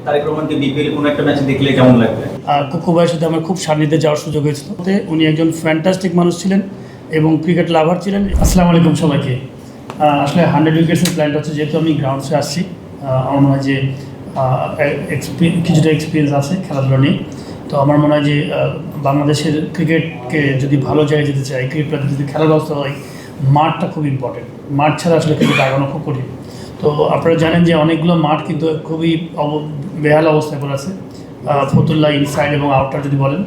তারেক রহমানকে বিপিএল কোনো একটা ম্যাচে দেখলে কেমন লাগবে? কুকু ভাইয়ের সাথে আমার খুব সান্নিধ্যে যাওয়ার সুযোগ হয়েছিল। উনি একজন ফ্যান্টাস্টিক মানুষ ছিলেন এবং ক্রিকেট লাভার ছিলেন। আসসালামু আলাইকুম সবাইকে। আসলে 100 উইকেটসের প্ল্যানটা হচ্ছে, যেহেতু আমি গ্রাউন্ডসে আসছি, আমার মনে হয় যে কিছুটা এক্সপিরিয়েন্স আছে খেলাধুলা নিয়ে। তো আমার মনে হয় যে বাংলাদেশের ক্রিকেটকে যদি ভালো জায়গায় যেতে চাই, ক্রিকেট প্লেয়ার যদি খেলার ব্যবস্থা হয়, মাঠটা খুব ইম্পর্টেন্ট। মাঠ ছাড়া আসলে ক্রিকেট আগানো খুব কঠিন। তো আপনারা জানেন যে অনেকগুলো মাঠ কিন্তু খুবই বেহাল অবস্থায় পড়ে আছে। ফতুল্লা ইনসাইড এবং আউটার যদি বলেন,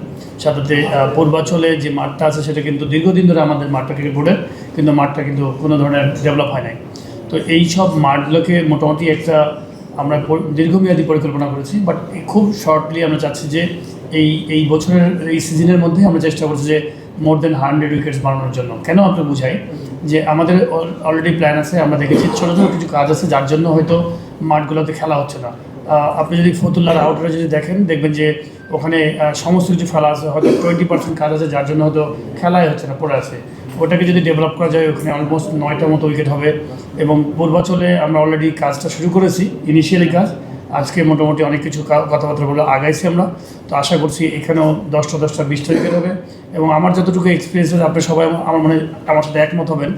সাথে পূর্বাঞ্চলে যে মাঠটা আছে সেটা কিন্তু দীর্ঘদিন ধরে আমাদের মাঠটা ক্রিকেট বোর্ডের, কিন্তু মাঠটা কিন্তু কোনো ধরনের ডেভেলপ হয় নাই। তো এই সব মাঠগুলোকে মোটামুটি একটা আমরা দীর্ঘমেয়াদী পরিকল্পনা করেছি, বাট খুব শর্টলি আমরা চাচ্ছি যে এই বছরের এই সিজনের মধ্যে আমরা চেষ্টা করছি যে মোর দেন 100 উইকেটস বানানোর জন্য। কেন আপনি বুঝাই যে আমাদের অলরেডি প্ল্যান আছে, আমরা দেখেছি ছোটো ছোটো কিছু কাজ আছে যার জন্য হয়তো মাঠগুলোতে খেলা হচ্ছে না। আপনি যদি ফতুল্লার আউটারে যদি দেখবেন যে ওখানে সমস্ত কিছু ফেলা আছে, হয়তো 20% কাজ আছে যার জন্য হয়তো খেলাই হচ্ছে না, পড়ে আছে। ওটাকে যদি ডেভেলপ করা যায়, ওখানে অলমোস্ট 9টার মতো উইকেট হবে। এবং পূর্বাঞ্চলে আমরা অলরেডি কাজটা শুরু করেছি, ইনিশিয়ালি কাজ। আজকে মোটামুটি অনেক কিছু কথাবার্তা বলে আগাইছি আমরা। তো আশা করছি এখানেও 10টা 20টা উইকেট হবে। এবং আমার যতটুকু এক্সপিরিয়েন্স আছে, আপনি সবাই আমার মনে আমার সাথে একমত হবেন,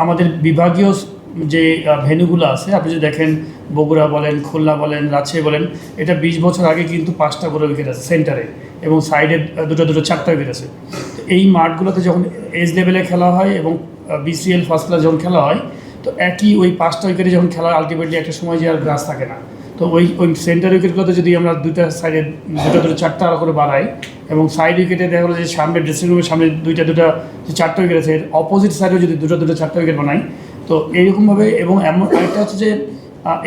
আমাদের বিভাগীয় যে ভেন্যুগুলো আছে, আপনি যদি দেখেন বগুড়া বলেন, খুলনা বলেন, রাজশাহী বলেন, এটা 20 বছর আগে কিন্তু 5টা করে উইকেট আছে সেন্টারে, এবং সাইডে দুটো 4টা উইকেট আছে। তো এই মাঠগুলোতে যখন এজ লেভেলে খেলা হয় এবং বিসিএল ফার্স্ট ক্লাস যখন খেলা হয়, তো একই ওই 5টা উইকেটে যখন খেলা হয়, আলটিমেটলি একটা সময় যে আর গ্রাস থাকে না। তো ওই সেন্টার উইকেটগুলোতে যদি আমরা দুইটা সাইডে দুটো 4টা করে বাড়াই, এবং সাইড উইকেটে দেখা গেলো যে সামনে ড্রেসিং রুমের সামনে দুইটা যে 4টা উইকেট আছে, অপোজিট সাইডেও যদি দুটো 4টা উইকেট বানাই, তো এইরকমভাবে। এবং এমন আরেকটা হচ্ছে যে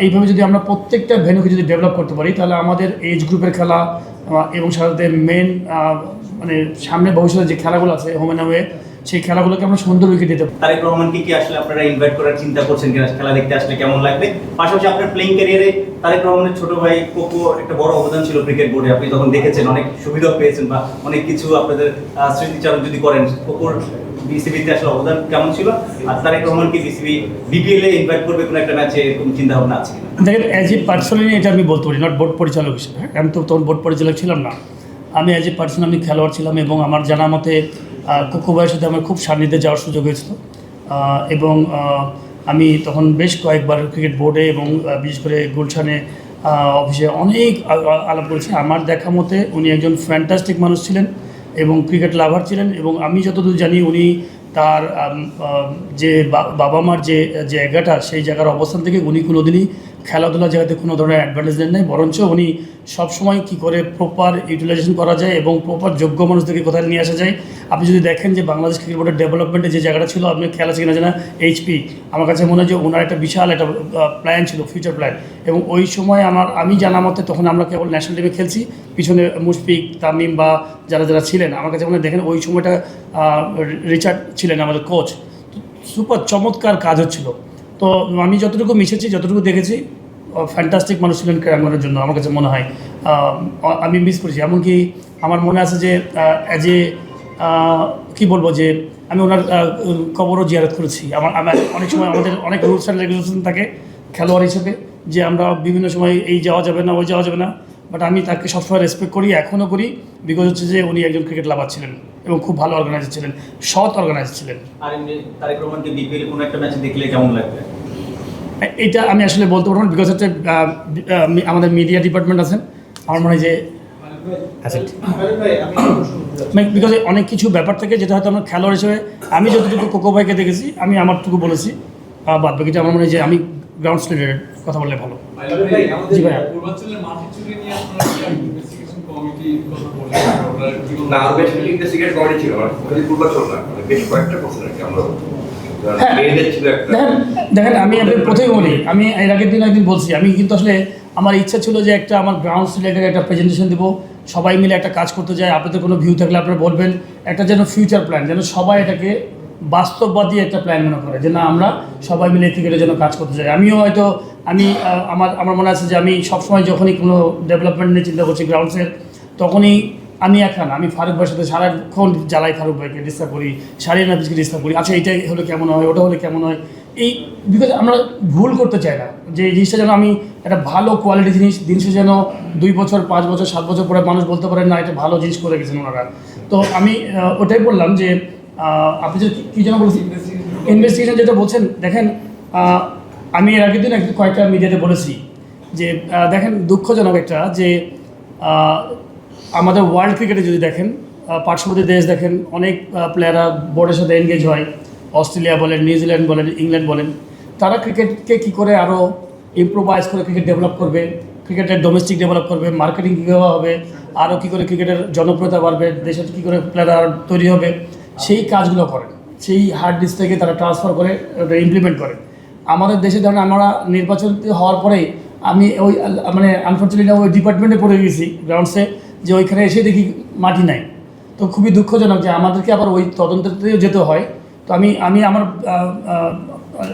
এইভাবে যদি আমরা প্রত্যেকটা ভেন্যুকে যদি ডেভেলপ করতে পারি, তাহলে আমাদের এজ গ্রুপের খেলা এবং সাথে মেন মানে সামনে ভবিষ্যতে যে খেলাগুলো আছে হোম অ্যান্ড অ্যাওয়ে, সেই খেলাগুলোকে আমরা সুন্দর উইকেট দিতে পারি। তারেক রহমানকে কি আসলে আপনারা ইনভাইট করার চিন্তা করছেন কিনা, খেলা দেখতে আসলে কেমন লাগবে? পাশাপাশি আপনার প্লেইং ক্যারিয়ারে তারেক রহমানের ছোট ভাই কোকো একটা বড় অবদান ছিল ক্রিকেট বোর্ডে, আপনি যখন দেখেছেন অনেক সুবিধা পেয়েছেন বা অনেক কিছু আপনাদের স্মৃতিচারণ যদি করেন, কোকোর বিসিবিতে আসলে অবদান কেমন ছিল? আর তারেক রহমানকে বিপিএল এ ইনভাইট করবে কোনো একটা ম্যাচে, এরকম চিন্তা ভাবনা আছে কিনা? দেখেন, অ্যাজ এ পার্সোনালি এটা আমি বলতে পারি, নট বোর্ড পরিচালক হিসেবে। আমি তো তখন বোর্ড পরিচালক ছিলাম না। আমি অ্যাজ এ পার্সন আমি খেলোয়াড় ছিলাম, এবং আমার জানা মতে কুকু ভাইয়ের সাথে আমার খুব সান্নিধ্যে যাওয়ার সুযোগ হয়েছিল। এবং আমি তখন বেশ কয়েকবার ক্রিকেট বোর্ডে এবং বিশেষ করে গুলশানে অফিসে অনেক আলাপ করেছি। আমার দেখা মতে উনি একজন ফ্যান্টাস্টিক মানুষ ছিলেন এবং ক্রিকেট লাভার ছিলেন। এবং আমি যতদূর জানি, উনি তার যে বাবা মার যে জায়গাটা, সেই জায়গার অবস্থান থেকে উনি কোনোদিনই খেলাধুলা জায়গাতে কোনো ধরনের অ্যাডভান্টেজ নেন নাই, বরঞ্চ উনি সবসময় কী করে প্রপার ইউটিলাইজেশন করা যায় এবং প্রপার যোগ্য মানুষদেরকে কোথায় নিয়ে আসা যায়। আপনি যদি দেখেন যে বাংলাদেশ ক্রিকেট বোর্ডের ডেভেলপমেন্টে যে জায়গাটা ছিল, আপনি খেলা আছে কিনা জানা, এইচপি, আমার কাছে মনে হয় যে ওনার একটা বিশাল একটা প্ল্যান ছিল, ফিউচার প্ল্যান। এবং ওই সময় আমি জানা মতে তখন আমরা কেবল ন্যাশনাল টিমে খেলছি, পিছনে মুশফিক, তামিম বা যারা ছিলেন, আমার কাছে মনে হয় দেখেন ওই সময়টা রিচার্ড ছিলেন আমাদের কোচ। সুপার চমৎকার কাজ হচ্ছিল। তো আমি যতটুকু মিশেছি, যতটুকু দেখেছি, ফ্যান্টাস্টিক মানুষ ছিলেন ক্রীড়াঙ্গনের জন্য, আমার কাছে মনে হয়। আমি মিস করেছি, এমনকি আমার মনে আছে যে অ্যাজ এ কী বলবো, যে আমি ওনার কবরও জিয়ারত করেছি। আমার অনেক সময় আমাদের অনেক রুলস অ্যান্ড রেগুলেশন থাকে খেলোয়াড় হিসেবে, যে আমরা বিভিন্ন সময় এই যাওয়া যাবে না, ওই যাওয়া যাবে না, বাট আমি তাকে সবসময় রেসপেক্ট করি, এখনও করি, বিকজ হচ্ছে যে উনি একজন ক্রিকেট লাভার ছিলেন এবং খুব ভালো অর্গানাইজার ছিলেন, সৎ অর্গানাইজার ছিলেন। আর তারেক রহমানকে বিপিএল কোনো একটা ম্যাচে দেখলে কেমন লাগবে? এটা আমি আসলে বলতে পারবো না, বিকজ হচ্ছে আমাদের মিডিয়া ডিপার্টমেন্ট আছেন, আমার মনে হয় যে বিকজ অনেক কিছু ব্যাপার থাকে যেটা হয়তো আমরা খেলোয়াড় হিসেবে, আমি যতটুকু কোকো ভাইকে দেখেছি, আমি আমারটুকু বলেছি, বাদ বাকিটা আমার মনে হয় যে আমি গ্রাউন্ড রিলেটেড কথা বললে ভালো। জি ভাইয়া, দেখেন আমি আপনাকে প্রথমেই বলি, আমি এর আগের দিন একদিন বলছি, আমি কিন্তু আসলে আমার ইচ্ছা ছিল যে একটা আমার গ্রাউন্ড রিলেটেড একটা প্রেজেন্টেশন দেবো, সবাই মিলে একটা কাজ করতে যায়। আপনাদের কোনো ভিউ থাকলে আপনারা বলবেন, একটা যেন ফিউচার প্ল্যান, যেন সবাই এটাকে বাস্তববাদী একটা প্ল্যান মনে করে, যে না আমরা সবাই মিলে ক্রিকেটের জন্য কাজ করতে চাই। আমিও হয়তো আমার মনে আছে যে আমি সবসময় যখনই কোনো ডেভেলপমেন্ট নিয়ে চিন্তা করছি গ্রাউন্ডসের, তখনই আমি ফারুক ভাইয়ের সাথে সারাক্ষণ জ্বালাই, ফারুক ভাইকে ডিস্টার্ব করি, সারিয়া নাফিজকে ডিস্টার্ব করি, আচ্ছা এইটাই হলে কেমন হয়, ওটা হলে কেমন হয়, এই বিকজ আমরা ভুল করতে চাই না, যে এই জিনিসটা যেন আমি একটা ভালো কোয়ালিটি জিনিসটা যেন 2 বছর 5 বছর 7 বছর পরে মানুষ বলতে পারেন না এটা ভালো জিনিস করে গেছেন ওনারা। তো আমি ওটাই বললাম যে আপনি যে কী যেন বলছেন ইনভেস্টিগেশন যেটা বলছেন, দেখেন আমি এর আগের দিন কয়েকটা মিডিয়াতে বলেছি যে দেখেন দুঃখজনক একটা যে আমাদের ওয়ার্ল্ড ক্রিকেটে যদি দেখেন পার্শ্ববর্তী দেশ দেখেন অনেক প্লেয়াররা বোর্ডের সাথে এনগেজ হয়, অস্ট্রেলিয়া বলেন, নিউজিল্যান্ড বলেন, ইংল্যান্ড বলেন, তারা ক্রিকেটকে কী করে আরও ইম্প্রোভাইজ করে ক্রিকেট ডেভেলপ করবে, ক্রিকেটের ডোমেস্টিক ডেভেলপ করবে, মার্কেটিং কীভাবে হবে, আরও কী করে ক্রিকেটের জনপ্রিয়তা বাড়বে, দেশের কী করে প্লেয়ার তৈরি হবে, সেই কাজগুলো করেন। সেই হার্ড ডিস্ক থেকে তারা ট্রান্সফার করে ইমপ্লিমেন্ট করে। আমাদের দেশে ধরেন আমরা নির্বাচন হওয়ার পরেই আমি ওই মানে আনফর্চুনেটলি ওই ডিপার্টমেন্টে পড়ে গেছি গ্রাউন্ডসে, যে ওইখানে এসে দেখি মাটি নাই। তো খুবই দুঃখজনক যে আমাদেরকে আবার ওই তদন্তেও যেতে হয়। তো আমি আমার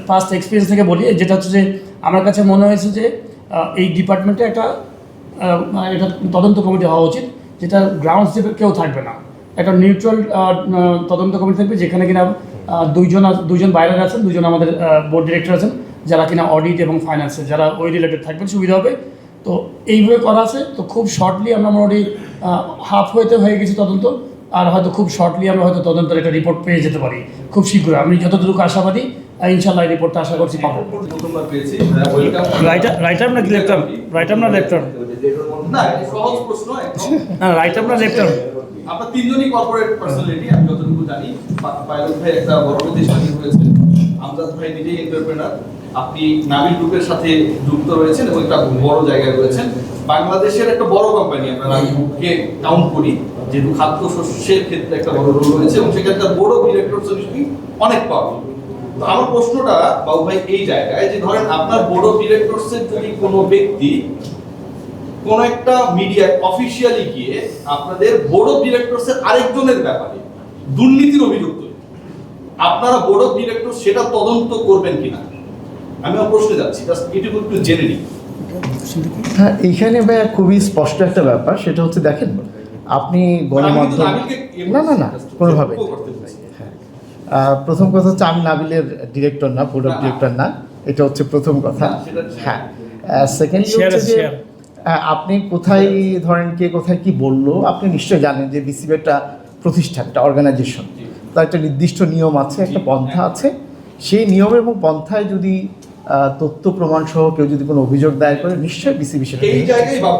ফার্স্ট এক্সপিরিয়েন্স থেকে বলি, যেটা হচ্ছে যে আমার কাছে মনে হয়েছে যে এই ডিপার্টমেন্টে একটা এটা তদন্ত কমিটি হওয়া উচিত, যেটা গ্রাউন্ড স্টেপে কেউ থাকবে না, একটা নিউট্রাল তদন্ত কমিটি থাকবে, যেখানে কিনা দুইজন বাইরের আছেন, দুজন আমাদের বোর্ড ডিরেক্টর আছেন, যারা কিনা অডিট এবং ফাইন্যান্সে যারা ওই রিলেটেড থাকবেন, সুবিধা হবে। তো এইভাবে করা আছে। তো খুব শর্টলি আমরা মোটামুটি হাফ হয়ে গেছি তদন্ত, আর হয়তো খুব শর্টলি আমরা হয়তো তদন্তের একটা রিপোর্ট পেয়ে যেতে পারি খুব শীঘ্রই। আমি যতটুকু আশাবাদী, ইনশাল্লাহ এই রিপোর্টটা আশা করছি পাবো। প্রথমবার পেয়েছি রাইটার না লেফটার? রাইটার না লেফটার? না, সহজ প্রশ্ন একদম। হ্যাঁ, রাইটার না লেফটার? আপনার তিনজনই কর্পোরেট পার্সোনালিটি, আমি যতটুকু জানি। পাইলট ভাই একটা বড় প্রতিষ্ঠানে হয়েছে, আমজাদ ভাই নিজেই এন্টারপ্রেনার, আপনি নাবিল গ্রুপের সাথে যুক্ত রয়েছেন এবং একটা বড় জায়গায় রয়েছেন। বাংলাদেশের একটা বড় কোম্পানি, আমরা নাবিল গ্রুপকে কাউন্ট করি, যেহেতু খাদ্যশস্যের ক্ষেত্রে একটা বড় রোল রয়েছে এবং সেক্ষেত্রে বড় ডিরেক্টর সলিউশন অনেক পাওয়া। তো আমার প্রশ্নটা বাবু ভাই এই জায়গায় যে ধরেন আপনার বোর্ড অফ ডিরেক্টরসের যদি কোনো ব্যক্তি কোন একটা মিডিয়ায় অফিসিয়ালি গিয়ে আপনাদের বোর্ড অফ ডিরেক্টরসের আরেকজনের ব্যাপারে দুর্নীতির অভিযোগ তোলে, আপনারা বোর্ড অফ ডিরেক্টর সেটা তদন্ত করবেন কিনা? আমি আমার প্রশ্নে যাচ্ছি, জাস্ট এটুকু একটু জেনে নিই। হ্যাঁ, এইখানে ভাইয়া খুবই স্পষ্ট একটা ব্যাপার, সেটা হচ্ছে দেখেন আপনি গণমাধ্যম না কোনোভাবে। প্রথম কথা হচ্ছে আমি নাবিলের ডিরেক্টর না, বোর্ড অফ ডিরেক্টর না, এটা হচ্ছে প্রথম কথা। হ্যাঁ, সেকেন্ডলি হচ্ছে যে আপনি কোথায় ধরেন কে কোথায় কি বললো, আপনি নিশ্চয়ই জানেন যে বিসিবি একটা প্রতিষ্ঠান, একটা অর্গানাইজেশন, তার একটা নির্দিষ্ট নিয়ম আছে, একটা পন্থা আছে। সেই নিয়ম এবং পন্থায় যদি তথ্য প্রমাণ সহ কেউ যদি কোনো অভিযোগ দায়ের করে, নিশ্চয়ই বিসিবি সেটা। এই জায়গায় বাবু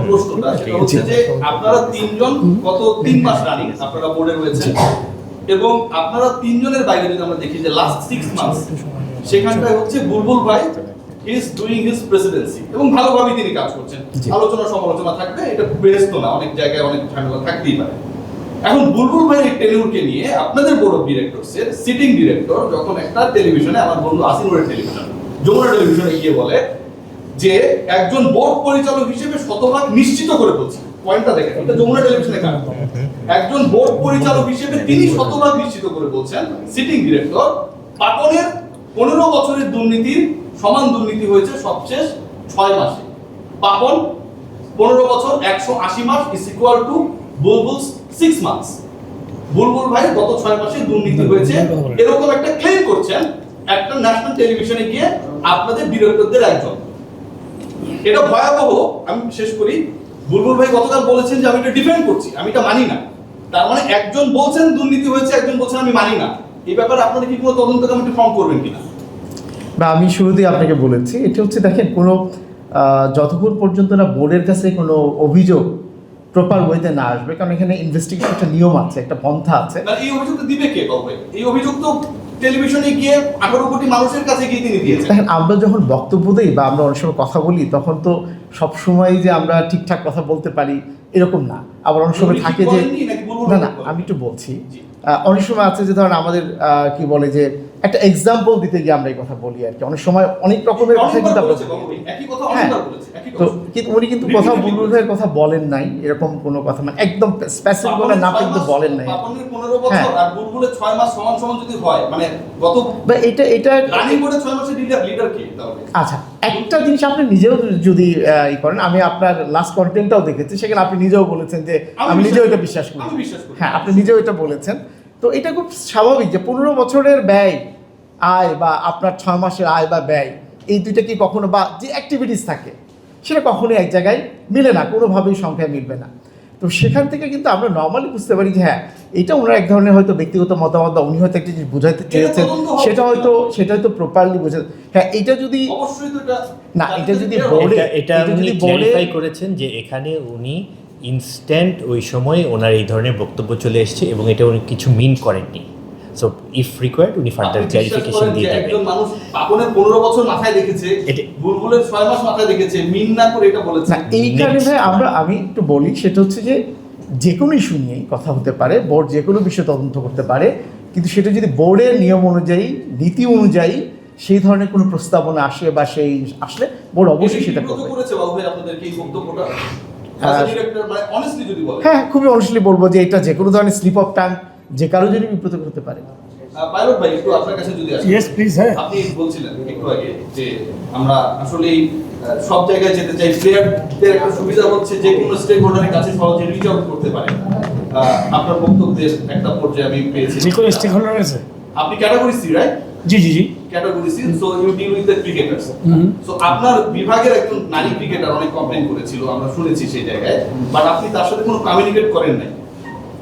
প্রশ্নটা সেটা হচ্ছে যে আপনারা তিনজন গত 3 মাস রানিং আপনারা বোর্ডে রয়েছেন এবং আপনারা তিনজনের বাইরে যদি আমরা দেখি যে লাস্ট 6 মান্থস সেখানটায় হচ্ছে বুলবুল ভাই ইজ ডুইং হিজ প্রেসিডেন্সি এবং ভালোভাবে তিনি কাজ করছেন। আলোচনা সমালোচনা থাকবে, এটা ব্যস্ত না, অনেক জায়গায় অনেক ঝামেলা থাকতেই পারে। এখন বুলবুল ভাইয়ের টেলিভিশনকে নিয়ে আপনাদের বোর্ড অফ ডিরেক্টরসের সিটিং ডিরেক্টর যখন একটা টেলিভিশনে, আমার বন্ধু আসিনুরের টেলিভিশন, যমুনা টেলিভিশনে গিয়ে বলে যে একজন বোর্ড পরিচালক হিসেবে শতভাগ নিশ্চিত করে বলছি, পয়েন্টটা দেখেন, এটা যমুনা টেলিভিশনে কাজ, একজন বোর্ড পরিচালক হিসেবে তিনি শতভাগ নিশ্চিত করে বলছেন সিটিং ডিরেক্টর পাপনের 15 বছরের দুর্নীতির সমান দুর্নীতি হয়েছে সবশেষ 6 মাসে। পাপন 15 বছর 180 মাস is equal to Bulbul 6 months. Bulbul ভাই গত 6 মাসে দুর্নীতি হয়েছে এরকম একটা ক্লেম করছেন একটা ন্যাশনাল টেলিভিশনে গিয়ে আপনাদের ডিরেক্টরদের একজন। এটা ভয়াবহ। আমি শেষ করি, বুলবুল ভাই গতকাল বলেছেন যে আমি এটা ডিফেন্ড করছি, আমি এটা মানি না। তার মানে একজন বলছেন দুর্নীতি হয়েছে, একজন বলছেন আমি মানি না। এই ব্যাপারে আপনারা কি কোনো তদন্ত কমিটি ফর্ম করবেন কিনা? বা আমি শুরুতেই আপনাকে বলেছি, এটা হচ্ছে দেখেন কোনো যতক্ষণ পর্যন্ত না বোর্ডের কাছে কোনো অভিযোগ প্রপার ওয়েতে না আসবে, কারণ এখানে ইনভেস্টিগেশন একটা নিয়ম আছে, একটা পন্থা আছে। এই অভিযোগটা দিবে কে বাবু ভাই? এই অভিযোগ তো টেলিভিশনে গিয়ে 18 কোটি মানুষের কাছে গিয়ে তিনি দিয়েছেন। দেখেন আমরা যখন বক্তব্য দিই বা আমরা অনেক সময় কথা বলি, তখন তো সবসময় যে আমরা ঠিকঠাক কথা বলতে পারি এরকম না। আবার অনেক সময় থাকে যে না আমি একটু বলছি, অনেক সময় আছে যে ধরেন আমাদের কি বলে যে একটা এক্সাম্পল দিতে গিয়ে আমরা এই কথা বলি আর কি। অনেক সময় অনেক রকমের কথা কিন্তু আমরা হ্যাঁ, তো কিন্তু উনি কিন্তু কথা বুলবুল ভাইয়ের কথা বলেন নাই, এরকম কোনো কথা মানে একদম স্পেসিফিক করে না কিন্তু বলেন নাই। 15 বছর আর বুলবুলের 6 মাস সমান সমান যদি হয়, মানে গত এটা রানিং বোর্ডে 6 মাসের লিডার কে তাহলে? আচ্ছা, একটা জিনিস আপনি নিজেও যদি ই করেন, আমি আপনার লাস্ট কন্টেন্টটাও দেখেছি, সেখানে আপনি নিজেও বলেছেন যে আমি নিজেও এটা বিশ্বাস করি। হ্যাঁ, আপনি নিজেও এটা বলেছেন। তো এটা খুব স্বাভাবিক যে 15 বছরের ব্যয় আয় বা আপনার 6 মাসের আয় বা ব্যয়, এই দুইটা কি কখনো, বা যে অ্যাক্টিভিটিস থাকে সেটা কখনোই এক জায়গায় মিলে না, কোনোভাবেই সংখ্যায় মিলবে না। তো সেখান থেকে কিন্তু আমরা নর্মালি বুঝতে পারি যে হ্যাঁ, এটা ওনার এক ধরনের হয়তো ব্যক্তিগত মতামত, বা উনি হয়তো একটা জিনিস বোঝাতে চেয়েছেন, সেটা হয়তো প্রপারলি বোঝা। হ্যাঁ, এটা যদি অবশ্যই তো এটা না, এটা যদি বোর্ডে, এটা উনি ক্ল্যারিফাই করেছেন যে এখানে উনি ইনস্ট্যান্ট ওই সময় ওনার এই ধরনের বক্তব্য চলে এসেছে এবং এটা উনি কিছু মিন করেননি। সো ইফ রিকোয়ার্ড উনি ফার্দার ক্ল্যারিফিকেশন দিয়ে দেবেন। একজন মানুষ পাপনের 15 বছর মাথায় দেখেছে, বুলবুলের 6 মাস মাথায় দেখেছে, মিন না করে এটা বলেছে না। এই কারণে আমি একটু বলি, সেটা হচ্ছে যে কোনো ইস্যু নিয়েই কথা হতে পারে, বোর্ড যে কোনো বিষয় তদন্ত করতে পারে, কিন্তু সেটা যদি বোর্ডের নিয়ম অনুযায়ী, নীতি অনুযায়ী সেই ধরনের কোনো প্রস্তাবনা আসে বা সেই আসলে বোর্ড অবশ্যই সেটা করবে। করেছে বাবু ভাই আপনাদেরকে এই বক্তব্যটা ডিরেক্টর, মানে অনেস্টলি যদি বলেন। হ্যাঁ, খুবই অনেস্টলি বলবো যে এটা যে কোনো ধরনের স্লিপ অফ টাং যে কারো জন্য বিব্রত করতে পারে। পাইলট ভাই একটু আপনার কাছে যদি আসি। Yes please. হ্যাঁ, আপনি বলছিলেন একটু আগে যে আমরা আসলে সব জায়গায় যেতে চাই, প্লেয়ারদের একটা সুবিধা হচ্ছে যে কোনো স্টেক হোল্ডারের কাছে সহজে রিচ আউট করতে পারে। আপনার বক্তব্যের একটা পর্যায়ে আমি পেয়েছি যে কোনো স্টেক হোল্ডার আছে। আপনি ক্যাটাগরি সি, রাইট? জি জি জি। Category C, so you deal with the cricketers. So আপনার বিভাগের একজন নারী ক্রিকেটার অনেক কমপ্লেইন করেছিল, আমরা শুনেছি সেই জায়গায়, বাট আপনি তার সাথে কোনো কমিউনিকেট করেন নাই।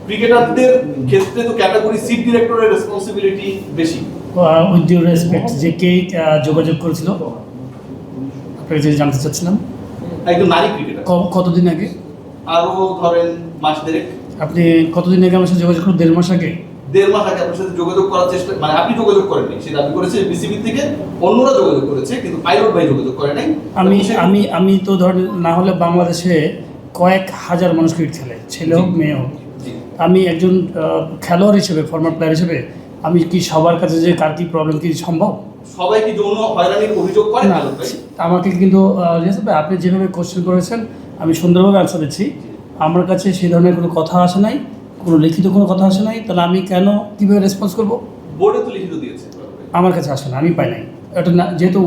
ক্রিকেটারদের ক্ষেত্রে তো ক্যাটাগরি সি ডিরেক্টরের রেসপন্সিবিলিটি বেশি। উইথ ডিউ রেসপেক্ট, যে কে যোগাযোগ করেছিল আপনাকে যদি জানতে চাচ্ছিলাম। একজন নারী ক্রিকেটার কতদিন আগে? আরো ধরেন মাস দেড়েক। আপনি কতদিন আগে আমার সাথে যোগাযোগ করুন? 1.5 মাস আগে। 1.5 মাস আগে আপনার সাথে যোগাযোগ করার চেষ্টা, মানে আপনি যোগাযোগ করেননি, সে দাবি করেছে বিসিবি থেকে অন্যরা যোগাযোগ করেছে, কিন্তু পাইলট ভাই যোগাযোগ করে নাই। আমি তো ধরেন না হলে বাংলাদেশে কয়েক হাজার মানুষ ক্রিকেট খেলে, ছেলে হোক মেয়ে হোক। আমি একজন খেলোয়াড় হিসেবে, ফর্মার প্লেয়ার হিসেবে আমি কি সবার কাছে যে কার কি প্রবলেম কি সম্ভব? সবাই কি যৌন হয়রানির অভিযোগ করে না? আমাকে কিন্তু আপনি যেভাবে কোশ্চেন করেছেন আমি সুন্দরভাবে অ্যান্সার দিচ্ছি। আমার কাছে সেই ধরনের কোনো কথা আসে নাই, কোনো লিখিত কোনো কথা আসে নাই, তাহলে আমি কেন কীভাবে রেসপন্স করবো? বোর্ডে তো লিখিত দিয়েছে, আমার কাছে আসে না, আমি পাই নাই। এটা না, যেহেতু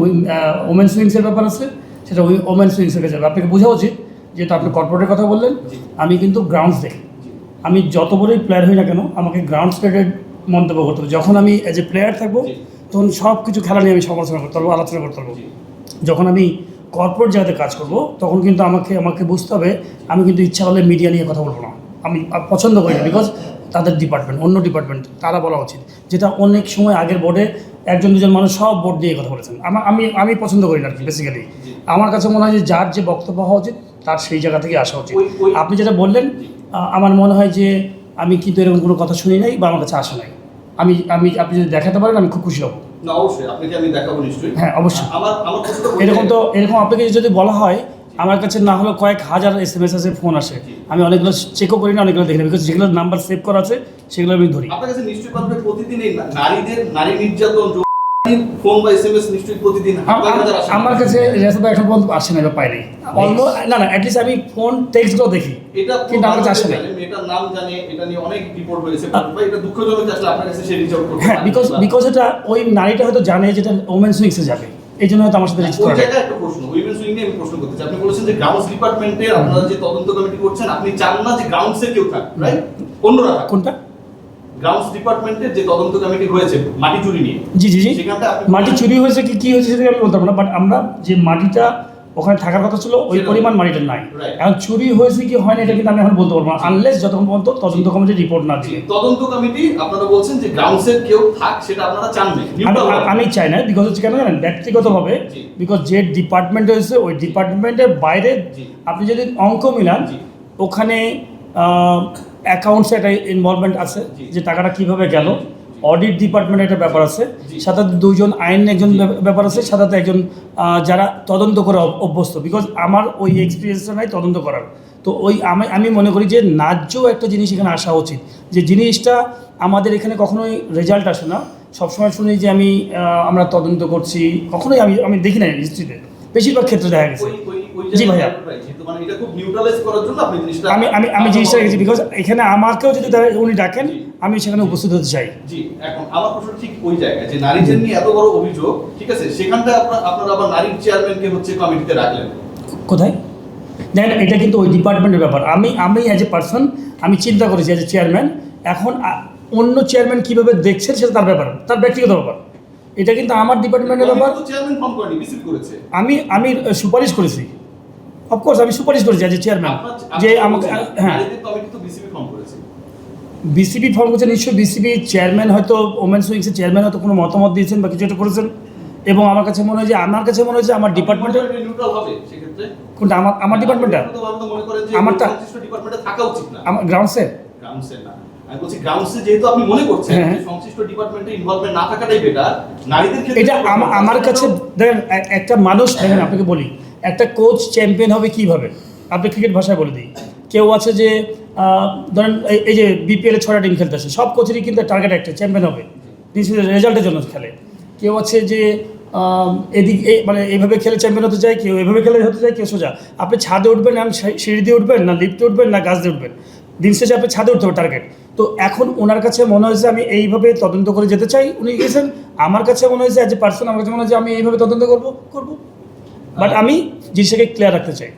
ওমেন্স উইংসের ব্যাপার আছে, সেটা ওমেন্স উইংসের কাছে যাবে। আপনাকে বোঝা উচিত, যেহেতু আপনি কর্পোরেটের কথা বললেন, আমি কিন্তু গ্রাউন্ডস দেখি। আমি যত বড়ই প্লেয়ার হই না কেন, আমাকে গ্রাউন্ড রিলেটেড মন্তব্য করতে হবে। যখন আমি এজ এ প্লেয়ার থাকবো তখন সব কিছু খেলা নিয়ে আমি সমালোচনা করতে পারবো, আলোচনা করতে পারবো। যখন আমি কর্পোরেট জায়গাতে কাজ করব তখন কিন্তু আমাকে বুঝতে হবে, আমি কিন্তু ইচ্ছা করলে মিডিয়া নিয়ে কথা বলবো না। আমি পছন্দ করি না, বিকজ তাদের ডিপার্টমেন্ট, অন্য ডিপার্টমেন্ট, তারা বলা উচিত। যেটা অনেক সময় আগের বোর্ডে একজন দুজন মানুষ সব বোর্ড নিয়ে কথা বলেছেন, আমি পছন্দ করি না আর কি। বেসিক্যালি আমার কাছে মনে হয় যে যার যে বক্তব্য হওয়া উচিত তার সেই জায়গা থেকে আসা উচিত। আপনি যেটা বললেন, আমার মনে হয় যে আমি কিন্তু এরকম কোনো কথা শুনি নাই বা আমার কাছে আসে নাই। আপনি যদি দেখাতে পারেন আমি খুব খুশি হব। না, অবশ্যই আপনাকে আমি দেখাবো নিশ্চয়ই। হ্যাঁ, অবশ্যই। আমার এরকম আপনাকে যদি বলা হয়, আমার কাছে না হলে কয়েক হাজার SMS আসে, ফোন আসে, আমি অনেকগুলো চেকও করি না, অনেকগুলো দেখি না, বিকজ যেগুলো নাম্বার সেভ করা আছে সেগুলো আমি ধরি। আপনার কাছে নিশ্চয়ই পারবে প্রতিদিন এই নারী নির্যাতন ফোন বা SMS নিশ্চয়ই প্রতিদিন আমার কাছে এখন পর্যন্ত আসে না বা পাই নাই। না অ্যাটলিস্ট আমি ফোন টেক্সটও দেখি, এটা কিন্তু আমার কাছে আসে না। এটার নাম জানে, এটা নিয়ে অনেক রিপোর্ট হয়েছে, ভাই এটা দুঃখজনক যে আসলে আপনার কাছে সে রিচ আউট করতে হ্যাঁ, বিকজ এটা ওই নারীটা হয়তো জানে যেটা ওমেন্স উইংসে যাবে, এই জন্য হয়তো আমার সাথে রিচ করে। ওই জায়গায় একটা প্রশ্ন, উইমেন্স উইং নিয়ে আমি প্রশ্ন করতে চাই। আপনি বলেছেন যে গ্রাউন্ডস ডিপার্টমেন্টে আপনারা যে তদন্ত কমিটি করছেন, আপনি চান না যে গ্রাউন্ডসে কেউ থাক, রাইট? অন্যরা থাক। কোনটা? গ্রাউন্ডস ডিপার্টমেন্টের যে তদন্ত কমিটি হয়েছে মাটি চুরি নিয়ে। জি মাটি চুরি হয়েছে কি হয়েছে সেটা আমি বলতে পারবো না, বাট আমরা যে মাটিটা ওখানে থাকার কথা ছিল ওই পরিমাণ মাটিটা নাই। এখন চুরি হয়েছে কি হয় না এটা কিন্তু আমি এখন বলতে পারবো না, আনলেস যতক্ষণ পর্যন্ত তদন্ত কমিটির রিপোর্ট না দিয়ে। তদন্ত কমিটি আপনারা বলছেন যে গ্রাউন্ডসের কেউ থাক, সেটা আপনারা চান না। আমি চাই না, বিকজ হচ্ছে কেন জানেন, ব্যক্তিগতভাবে, বিকজ যে ডিপার্টমেন্ট হয়েছে ওই ডিপার্টমেন্টের বাইরে আপনি যদি অঙ্ক মিলান, ওখানে অ্যাকাউন্টসে একটা ইনভলভমেন্ট আছে যে টাকাটা কিভাবে গেল, অডিট ডিপার্টমেন্টের একটা ব্যাপার আছে, সাথে দুজন আইন একজন ব্যাপার আছে, সাথে একজন যারা তদন্ত করে অভ্যস্ত, বিকজ আমার ওই এক্সপিরিয়েন্সটা নাই তদন্ত করার। তো আমি মনে করি যে ন্যায্য একটা জিনিস এখানে আসা উচিত, যে জিনিসটা আমাদের এখানে কখনোই রেজাল্ট আসে না। সবসময় শুনি যে আমরা তদন্ত করছি, কখনোই আমি দেখি না হিস্ট্রিতে, বেশিরভাগ ক্ষেত্রে দেখা গেছে। জি ভাইয়া, আমি জিনিসটা দেখেছি, বিকজ এখানে আমাকেও যদি উনি ডাকেন আমি সেখানে উপস্থিত হতে চাই। জি, এখন আমার প্রশ্ন ঠিক ওই জায়গায় যে নারীদের নিয়ে এত বড় অভিযোগ, ঠিক আছে, সেখানটা আপনারা আবার নারীর চেয়ারম্যানকে হচ্ছে কমিটিতে রাখলেন কোথায়? দেখেন, এটা কিন্তু ওই ডিপার্টমেন্টের ব্যাপার। আমি অ্যাজ এ পার্সন আমি চিন্তা করেছি অ্যাজ এ চেয়ারম্যান। এখন অন্য চেয়ারম্যান কীভাবে দেখছেন সেটা তার ব্যাপার, তার ব্যক্তিগত ব্যাপার। এটা কিন্তু আমার ডিপার্টমেন্টের ব্যাপার। চেয়ারম্যান ফর্ম করেনি, বিসিবি করেছে। আমি সুপারিশ করেছি, অফকোর্স আমি সুপারিশ করেছি অ্যাজ এ চেয়ারম্যান যে আমাকে, হ্যাঁ বিসিবি ফর্ম করেছে। বিসিবি ফর্ম করছে নিশ্চয়ই, বিসিবি চেয়ারম্যান হয়তো ওমেন্স উইংসের চেয়ারম্যান হয়তো কোনো মতামত দিয়েছেন বা কিছু একটা করেছেন, এবং আমার কাছে মনে হয় যে আমার ডিপার্টমেন্টের নিউট্রাল হবে সেক্ষেত্রে। কোনটা আমার ডিপার্টমেন্টটা, মনে করেন যে আমারটা? সংশ্লিষ্ট ডিপার্টমেন্টে থাকা উচিত না। আমার গ্রাউন্ডসে গ্রাউন্ডসে না, আমি বলছি গ্রাউন্ডসে যেহেতু আপনি মনে করছেন হ্যাঁ। যে সংশ্লিষ্ট ডিপার্টমেন্টে ইনভলভমেন্ট না থাকাটাই বেটার নারীদের ক্ষেত্রে। এটা আমার কাছে দেখেন, একটা মানুষ দেখেন, আপনাকে বলি একটা কোচ চ্যাম্পিয়ন হবে কিভাবে, আপনি ক্রিকেট ভাষায় বলে দিই। কেউ আছে যে ধরেন এই যে বিপিএলে 6টা টিম খেলতেছে, সব কোচেরই কিন্তু টার্গেট একটা চ্যাম্পিয়ন হবে, রেজাল্টের জন্য খেলে। কেউ আছে যে মানে এইভাবে খেলে চ্যাম্পিয়ন হতে চায়, কেউ এভাবে খেলে হতে চায়, কেউ সোজা। আপনি ছাদে উঠবেন না সিঁড়ি দিয়ে উঠবেন, না লিফটে উঠবেন, না গাছ দিয়ে উঠবেন, দিন শেষে আপনি ছাদে উঠতে হবে টার্গেট। তো এখন ওনার কাছে মনে হয়েছে আমি এইভাবে তদন্ত করে যেতে চাই, উনি গেছেন। আমার কাছে মনে হয়েছে অ্যাজ এ পার্সন, আমার কাছে মনে হয়েছে আমি এইভাবে তদন্ত করবো, বাট আমি জিনিসটাকে ক্লিয়ার রাখতে চাই।